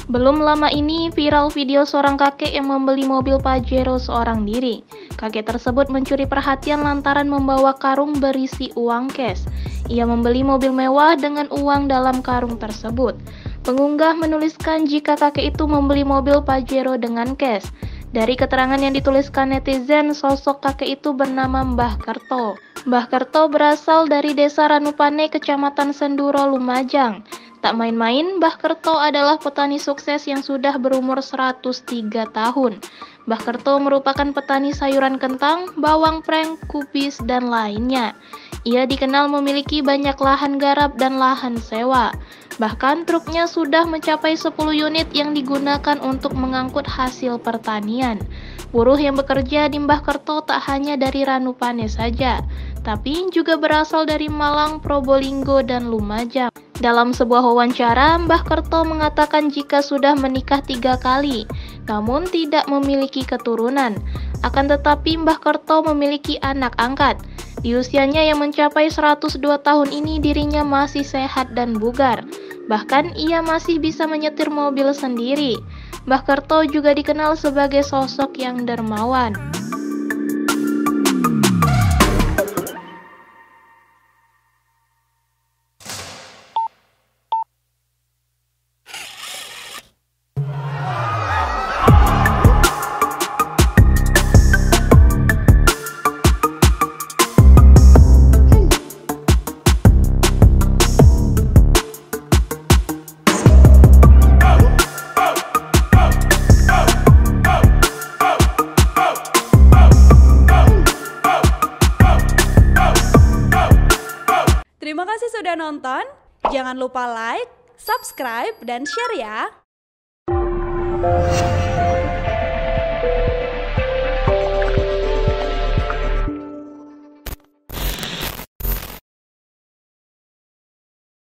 Belum lama ini viral video seorang kakek yang membeli mobil Pajero seorang diri. Kakek tersebut mencuri perhatian lantaran membawa karung berisi uang cash. Ia membeli mobil mewah dengan uang dalam karung tersebut. Pengunggah menuliskan jika kakek itu membeli mobil Pajero dengan cash. Dari keterangan yang dituliskan netizen, sosok kakek itu bernama Mbah Kerto. Mbah Kerto berasal dari desa Ranupane, Kecamatan Senduro, Lumajang. Tak main-main, Mbah Kerto adalah petani sukses yang sudah berumur 103 tahun. Mbah Kerto merupakan petani sayuran kentang, bawang preng, kubis, dan lainnya. Ia dikenal memiliki banyak lahan garap dan lahan sewa. Bahkan truknya sudah mencapai 10 unit yang digunakan untuk mengangkut hasil pertanian. Buruh yang bekerja di Mbah Kerto tak hanya dari Ranupane saja, tapi juga berasal dari Malang, Probolinggo, dan Lumajang. Dalam sebuah wawancara, Mbah Kerto mengatakan jika sudah menikah 3 kali, namun tidak memiliki keturunan. Akan tetapi Mbah Kerto memiliki anak angkat. Di usianya yang mencapai 102 tahun ini dirinya masih sehat dan bugar. Bahkan ia masih bisa menyetir mobil sendiri. Mbah Kerto juga dikenal sebagai sosok yang dermawan. Terima kasih sudah nonton. Jangan lupa like, subscribe, dan share ya.